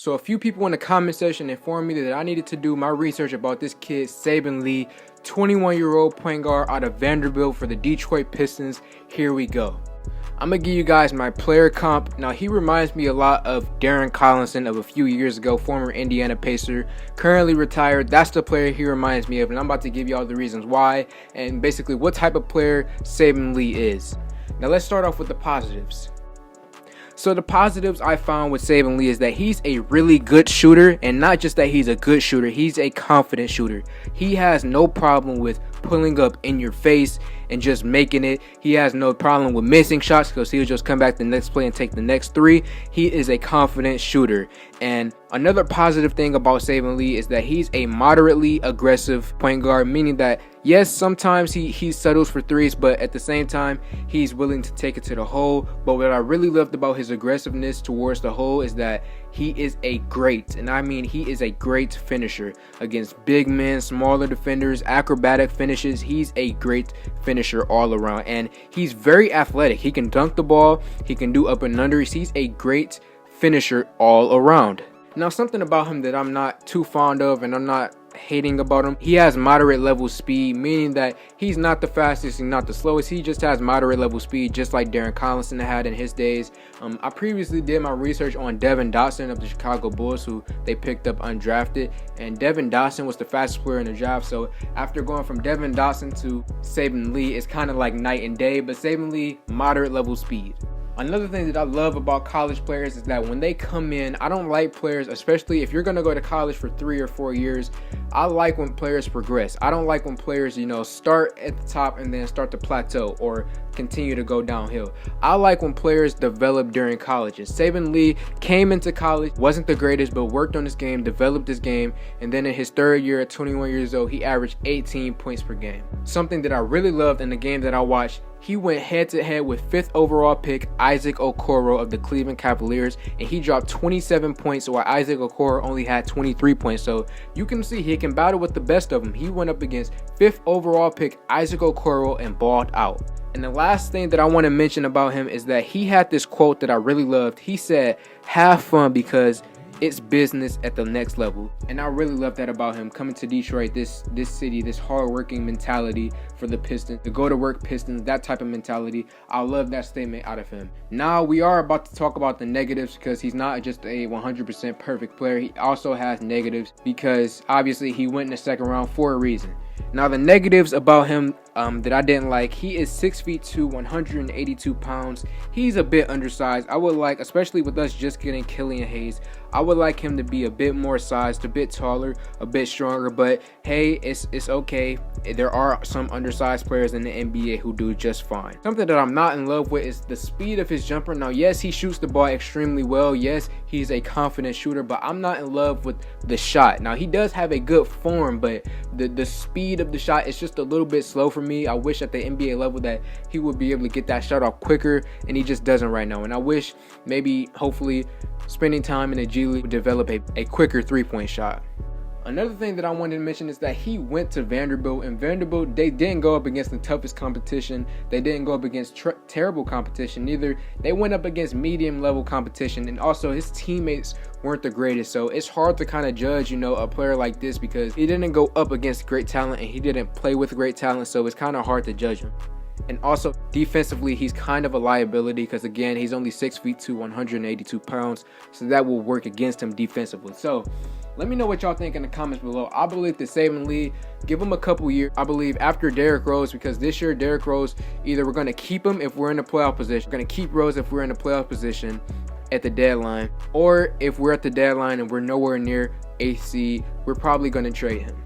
So a few people in the comment section informed me that I needed to do my research about this kid, Saben Lee, 21-year-old point guard out of Vanderbilt for the Detroit Pistons. Here we go. I'm going to give you guys my player comp. Now, he reminds me a lot of Darren Collinson of a few years ago, former Indiana Pacer, currently retired. That's the player he reminds me of, and I'm about to give you all the reasons why and basically what type of player Saben Lee is. Now, let's start off with the positives. So the positives I found with Saben Lee is that he's a really good shooter, and not just that he's a good shooter, he's a confident shooter. He has no problem with pulling up in your face and just making it. He has no problem with missing shots because he'll just come back the next play and take the next three. He is a confident shooter. And another positive thing about Saben Lee is that he's a moderately aggressive point guard, meaning that yes, sometimes he settles for threes, but at the same time, he's willing to take it to the hole. But what I really loved about his aggressiveness towards the hole is that he is a great, and I mean he is a great finisher against big men, smaller defenders, acrobatic finishes. He's a great finisher all around, and he's very athletic. He can dunk the ball, he can do up and unders. He's a great finisher all around. Now, something about him that I'm not too fond of, and I'm not hating about him, he has moderate level speed, meaning that he's not the fastest and not the slowest. He just has moderate level speed, just like Darren Collinson had in his days. I previously did my research on Devin Dotson of the Chicago Bulls, who they picked up undrafted, and Devin Dotson was the fastest player in the draft. So after going from Devin Dotson to Saben Lee, it's kind of like night and day, but Saben Lee, moderate level speed. Another thing that I love about college players is that when they come in, I don't like players, especially if you're going to go to college for 3 or 4 years, I like when players progress. I don't like when players, start at the top and then start to plateau or continue to go downhill. I like when players develop during college. And Saben Lee came into college, wasn't the greatest, but worked on his game, developed his game, and then in his third year at 21 years old, he averaged 18 points per game. Something that I really loved in the game that I watched, he went head-to-head with 5th overall pick Isaac Okoro of the Cleveland Cavaliers, and he dropped 27 points while Isaac Okoro only had 23 points. So you can see he can battle with the best of them. He went up against 5th overall pick Isaac Okoro and balled out. And the last thing that I want to mention about him is that he had this quote that I really loved. He said, "Have fun because it's business at the next level." And I really love that about him. Coming to Detroit, this city, this hard-working mentality for the Pistons, the go-to-work Pistons, that type of mentality. I love that statement out of him. Now we are about to talk about the negatives because he's not just a 100% perfect player. He also has negatives because obviously he went in the second round for a reason. Now the negatives about him that I didn't like, he is 6'2", 182 pounds. He's a bit undersized. I would like, especially with us just getting Killian Hayes, I would like him to be a bit more sized, a bit taller, a bit stronger, but hey, it's okay. There are some undersized players in the NBA who do just fine. Something that I'm not in love with is the speed of his jumper. Now, yes, he shoots the ball extremely well. Yes, he's a confident shooter, but I'm not in love with the shot. Now, he does have a good form, but the speed of the shot is just a little bit slow for me. I wish at the NBA level that he would be able to get that shot off quicker, and he just doesn't right now. And I wish maybe, hopefully, spending time in the G League would develop a quicker three-point shot. Another thing that I wanted to mention is that he went to Vanderbilt, and Vanderbilt, they didn't go up against the toughest competition. They didn't go up against terrible competition neither. They went up against medium-level competition, and also his teammates weren't the greatest. So it's hard to kind of judge, a player like this because he didn't go up against great talent and he didn't play with great talent, so it's kind of hard to judge him. And also defensively, he's kind of a liability because again, he's only 6'2", 182 pounds, so that will work against him defensively. So let me know what y'all think in the comments below. I believe that Saben Lee, give him a couple years. I believe after Derrick Rose, because this year Derrick Rose, either we're going to keep him if we're in the playoff position, we're going to keep Rose if we're in the playoff position at the deadline, or if we're at the deadline and we're nowhere near AC, we're probably going to trade him.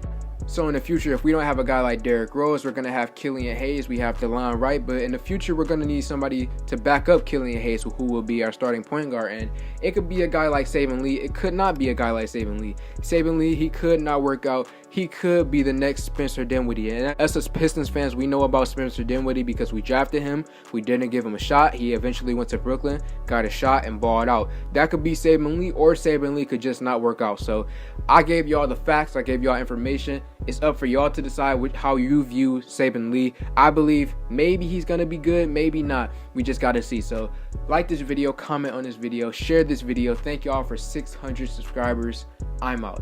So in the future, if we don't have a guy like Derrick Rose, we're going to have Killian Hayes. We have DeLon Wright. But in the future, we're going to need somebody to back up Killian Hayes, who will be our starting point guard. And it could be a guy like Saben Lee. It could not be a guy like Saben Lee. Saben Lee, he could not work out. He could be the next Spencer Dinwiddie. And us as Pistons fans, we know about Spencer Dinwiddie because we drafted him. We didn't give him a shot. He eventually went to Brooklyn, got a shot, and balled out. That could be Saben Lee, or Saben Lee could just not work out. So I gave y'all the facts. I gave y'all information. It's up for y'all to decide how you view Saben Lee. I believe maybe he's going to be good, maybe not. We just got to see. So Like this video, comment on this video, share this video. Thank you all for 600 subscribers. I'm out.